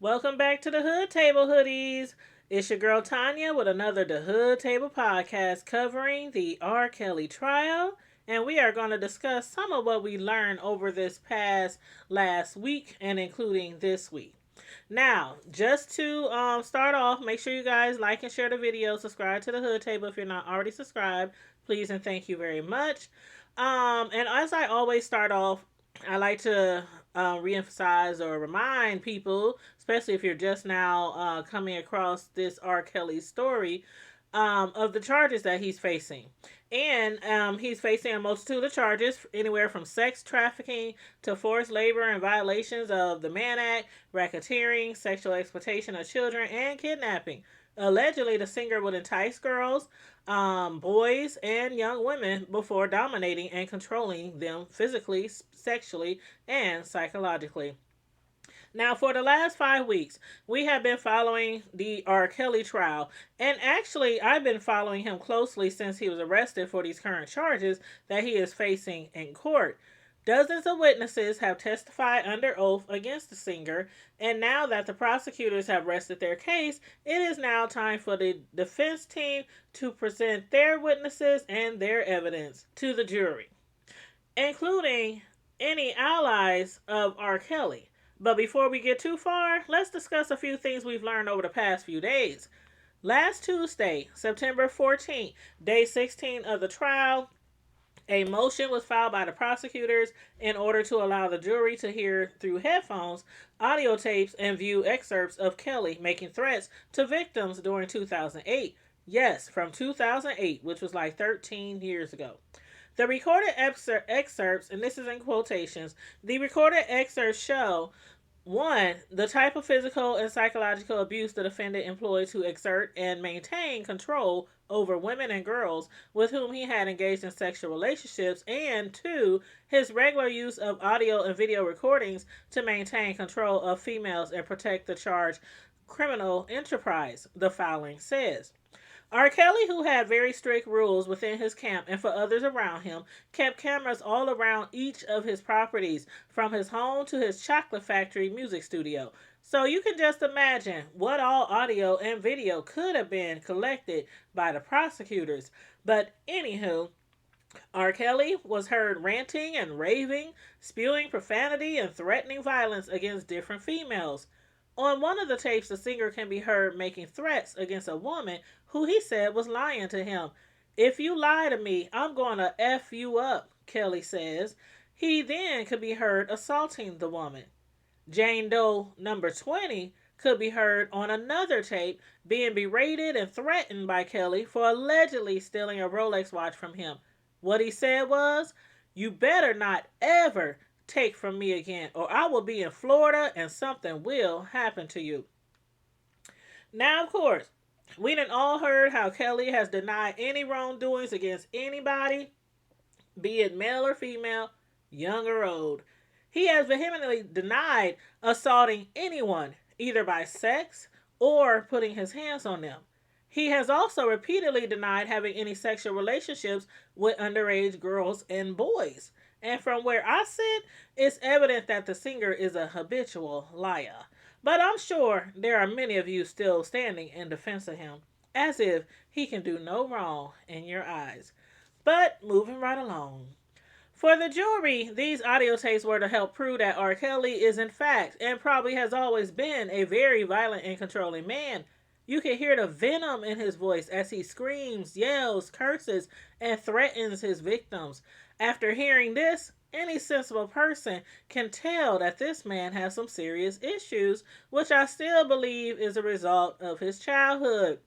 Welcome back to the Hood Table Hoodies. It's your girl Tanya with another The Hood Table podcast covering the R. Kelly trial. And we are going to discuss some of what we learned over this past last week and including this week. Now, just to start off, make sure you guys like and share the video. Subscribe to the Hood Table if you're not already subscribed. Please and thank you very much. And as I always start off, I like to reemphasize or remind people, especially if you're just now coming across this R. Kelly story, of the charges that he's facing. And he's facing a multitude of charges, anywhere from sex trafficking to forced labor and violations of the Mann Act, racketeering, sexual exploitation of children, and kidnapping. Allegedly, the singer would entice girls, boys, and young women before dominating and controlling them physically, sexually, and psychologically. Now, for the last 5 weeks, we have been following the R. Kelly trial. And actually, I've been following him closely since he was arrested for these current charges that he is facing in court. Dozens of witnesses have testified under oath against the singer, and now that the prosecutors have rested their case, it is now time for the defense team to present their witnesses and their evidence to the jury, including any allies of R. Kelly. But before we get too far, let's discuss a few things we've learned over the past few days. Last Tuesday, September 14th, day 16 of the trial, a motion was filed by the prosecutors in order to allow the jury to hear through headphones audio tapes and view excerpts of Kelly making threats to victims during 2008. Yes, from 2008, which was like 13 years ago. The recorded excerpts, and this is in quotations, the recorded excerpts show one, the type of physical and psychological abuse the defendant employed to exert and maintain control over women and girls with whom he had engaged in sexual relationships, and two, his regular use of audio and video recordings to maintain control of females and protect the charged criminal enterprise, the filing says. R. Kelly, who had very strict rules within his camp and for others around him, kept cameras all around each of his properties, from his home to his chocolate factory music studio. So you can just imagine what all audio and video could have been collected by the prosecutors. But anywho, R. Kelly was heard ranting and raving, spewing profanity and threatening violence against different females. On one of the tapes, the singer can be heard making threats against a woman who he said was lying to him. If you lie to me, I'm going to F you up, Kelly says. He then could be heard assaulting the woman. Jane Doe number 20 could be heard on another tape being berated and threatened by Kelly for allegedly stealing a Rolex watch from him. What he said was, "You better not ever take from me again, or I will be in Florida and something will happen to you." Now, of course, we done all heard how Kelly has denied any wrongdoings against anybody, be it male or female, young or old. He has vehemently denied assaulting anyone, either by sex or putting his hands on them. He has also repeatedly denied having any sexual relationships with underage girls and boys. And from where I sit, it's evident that the singer is a habitual liar. But I'm sure there are many of you still standing in defense of him, as if he can do no wrong in your eyes. But moving right along. For the jury, these audio tapes were to help prove that R. Kelly is in fact, and probably has always been, a very violent and controlling man. You can hear the venom in his voice as he screams, yells, curses, and threatens his victims. After hearing this, any sensible person can tell that this man has some serious issues, which I still believe is a result of his childhood.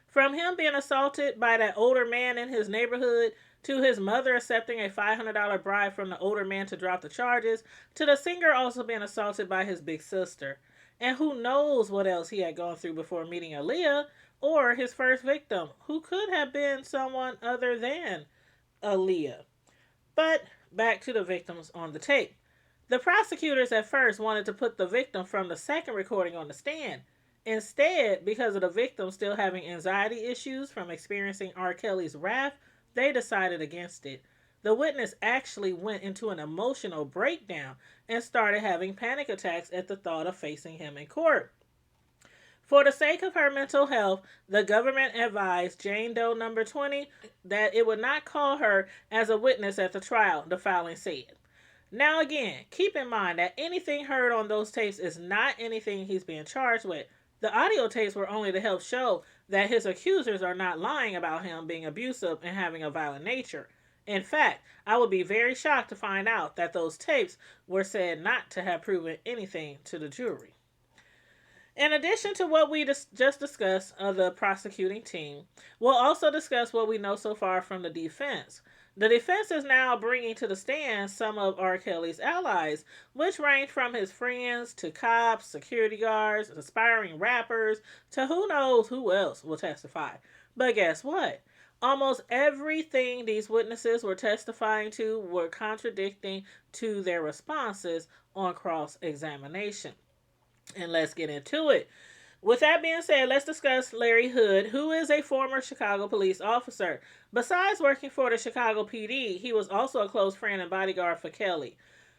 From him being assaulted by that older man in his neighborhood, to his mother accepting a $500 bribe from the older man to drop the charges, to the singer also being assaulted by his big sister. And who knows what else he had gone through before meeting Aaliyah, or his first victim, who could have been someone other than Aaliyah. But back to the victims on the tape. The prosecutors at first wanted to put the victim from the second recording on the stand. Instead, because of the victim still having anxiety issues from experiencing R. Kelly's wrath, they decided against it. the witness actually went into an emotional breakdown and started having panic attacks at the thought of facing him in court. For the sake of her mental health, the government advised Jane Doe number 20 that it would not call her as a witness at the trial, the filing said. Now, again, keep in mind that anything heard on those tapes is not anything he's being charged with. The audio tapes were only to help show that his accusers are not lying about him being abusive and having a violent nature. In fact, I would be very shocked to find out that those tapes were said not to have proven anything to the jury. In addition to what we just discussed of the prosecuting team, we'll also discuss what we know so far from the defense. The defense is now bringing to the stand some of R. Kelly's allies, which range from his friends to cops, security guards, aspiring rappers, to who knows who else will testify. But guess what? Almost everything these witnesses were testifying to were contradicting to their responses on cross-examination. And let's get into it. With that being said, let's discuss Larry Hood, who is a former Chicago police officer. Besides working for the Chicago PD, he was also a close friend and bodyguard for Kelly.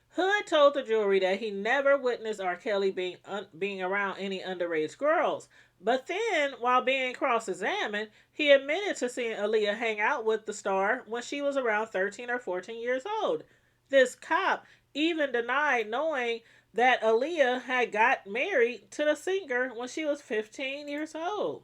Hood told the jury that he never witnessed R. Kelly being around any underage girls. But then, while being cross-examined, he admitted to seeing Aaliyah hang out with the star when she was around 13 or 14 years old. This cop even denied knowing that Aaliyah had got married to the singer when she was 15 years old.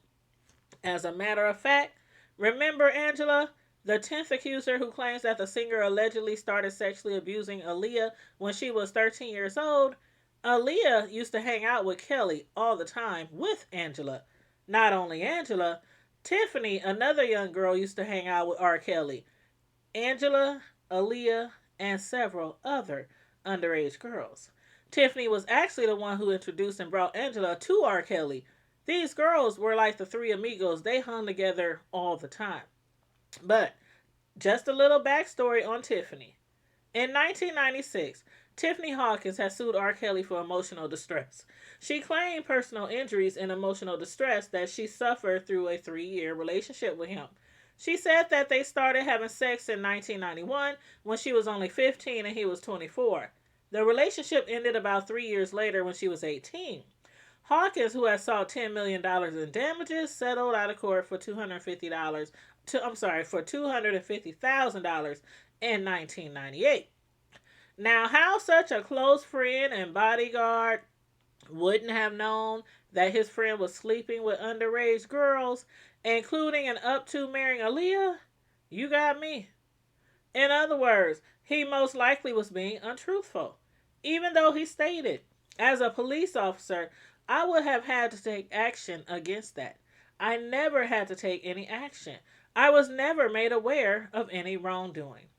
As a matter of fact, remember Angela, the 10th accuser who claims that the singer allegedly started sexually abusing Aaliyah when she was 13 years old? Aaliyah used to hang out with Kelly all the time with Angela. Not only Angela, Tiffany, another young girl, used to hang out with R. Kelly. Angela, Aaliyah, and several other underage girls. Tiffany was actually the one who introduced and brought Angela to R. Kelly. These girls were like the three amigos. They hung together all the time. But just a little backstory on Tiffany. In 1996, Tiffany Hawkins had sued R. Kelly for emotional distress. She claimed personal injuries and emotional distress that she suffered through a 3-year relationship with him. She said that they started having sex in 1991 when she was only 15 and he was 24. The relationship ended about 3 years later when she was 18. Hawkins, who had sought $10 million in damages, settled out of court for $250,000 in 1998. Now, how such a close friend and bodyguard wouldn't have known that his friend was sleeping with underage girls, including and up to marrying Aaliyah? You got me. In other words, he most likely was being untruthful. Even though he stated, as a police officer, I would have had to take action against that. I never had to take any action. I was never made aware of any wrongdoing.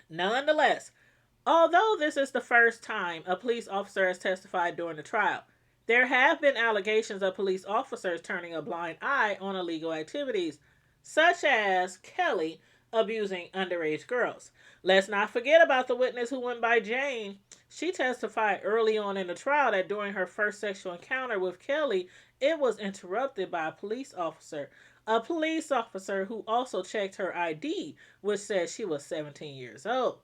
Nonetheless, although this is the first time a police officer has testified during the trial, there have been allegations of police officers turning a blind eye on illegal activities, such as Kelly abusing underage girls. Let's not forget about the witness who went by Jane. She testified early on in the trial that during her first sexual encounter with Kelly, it was interrupted by a police officer who also checked her ID, which said she was 17 years old.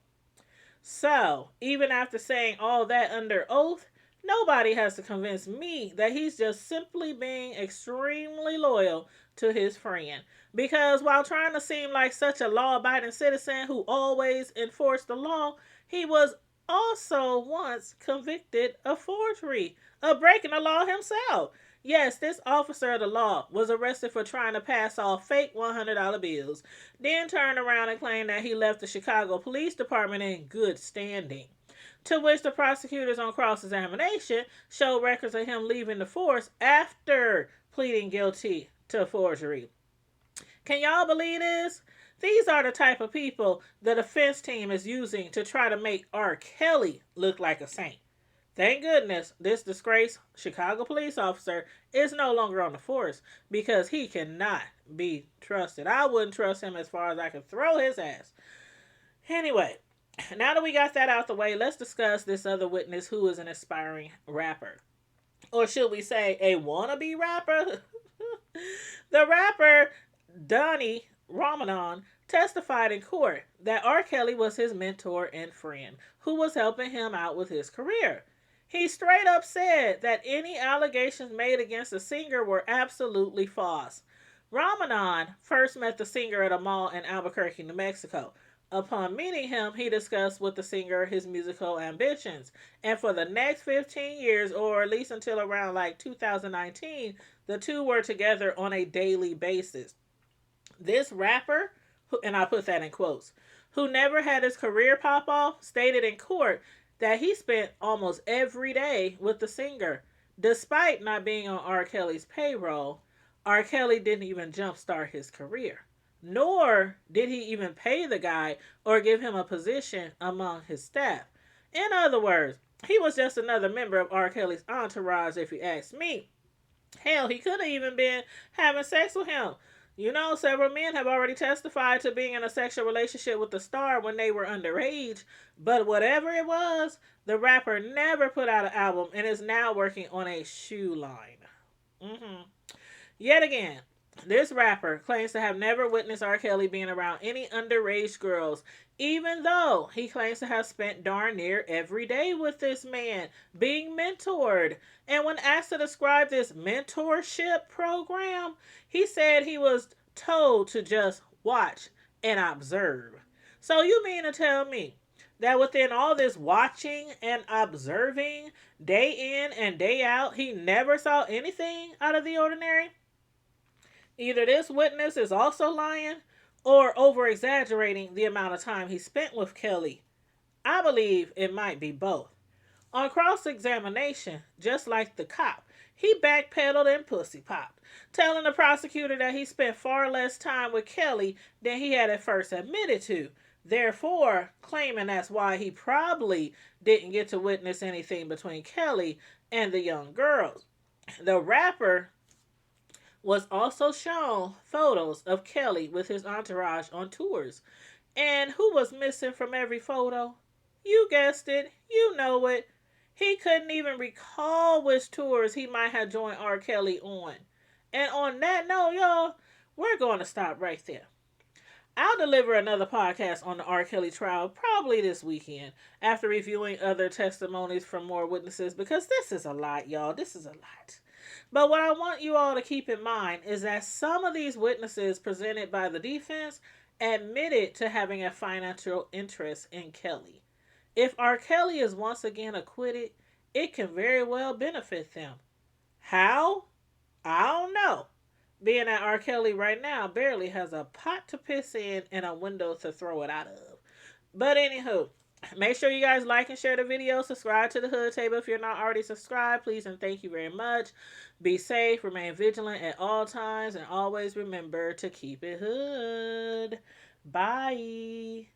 So, even after saying all that under oath, nobody has to convince me that he's just simply being extremely loyal to his friend. Because while trying to seem like such a law-abiding citizen who always enforced the law, he was also once convicted of forgery, of breaking the law himself. Yes, this officer of the law was arrested for trying to pass off fake $100 bills, then turned around and claimed that he left the Chicago Police Department in good standing. To which the prosecutors on cross-examination showed records of him leaving the force after pleading guilty to forgery. Can y'all believe this? These are the type of people the defense team is using to try to make R. Kelly look like a saint. Thank goodness this disgraced Chicago police officer is no longer on the force because he cannot be trusted. I wouldn't trust him as far as I could throw his ass. Anyway, now that we got that out the way, let's discuss this other witness who is an aspiring rapper. Or should we say a wannabe rapper? The rapper Donnie Ramadan testified in court that R. Kelly was his mentor and friend who was helping him out with his career. He straight up said that any allegations made against the singer were absolutely false. Ramadan first met the singer at a mall in Albuquerque, New Mexico. Upon meeting him, he discussed with the singer his musical ambitions. And for the next 15 years, or at least until around like 2019, the two were together on a daily basis. This rapper, and I put that in quotes, who never had his career pop off, stated in court that he spent almost every day with the singer. Despite not being on R. Kelly's payroll, R. Kelly didn't even jumpstart his career. Nor did he even pay the guy or give him a position among his staff. In other words, he was just another member of R. Kelly's entourage, if you ask me. Hell, he could have even been having sex with him. You know, several men have already testified to being in a sexual relationship with the star when they were underage. But whatever it was, the rapper never put out an album and is now working on a shoe line. Mm-hmm. Yet again, this rapper claims to have never witnessed R. Kelly being around any underage girls, even though he claims to have spent darn near every day with this man, being mentored. And when asked to describe this mentorship program, he said he was told to just watch and observe. So you mean to tell me that within all this watching and observing, day in and day out, he never saw anything out of the ordinary? Either this witness is also lying or over exaggerating the amount of time he spent with Kelly. I believe it might be both. On cross examination, just like the cop, he backpedaled and pussy popped, telling the prosecutor that he spent far less time with Kelly than he had at first admitted to, therefore claiming that's why he probably didn't get to witness anything between Kelly and the young girls. The rapper was also shown photos of Kelly with his entourage on tours. And who was missing from every photo? You guessed it. You know it. He couldn't even recall which tours he might have joined R. Kelly on. And on that note, y'all, we're going to stop right there. I'll deliver another podcast on the R. Kelly trial probably this weekend after reviewing other testimonies from more witnesses because this is a lot, y'all. This is a lot. But what I want you all to keep in mind is that some of these witnesses presented by the defense admitted to having a financial interest in Kelly. If R. Kelly is once again acquitted, it can very well benefit them. How? I don't know. Being that R. Kelly right now barely has a pot to piss in and a window to throw it out of. But anywho, make sure you guys like and share the video. Subscribe to the Hood Table if you're not already subscribed. Please and thank you very much. Be safe, remain vigilant at all times, and always remember to keep it hood. Bye.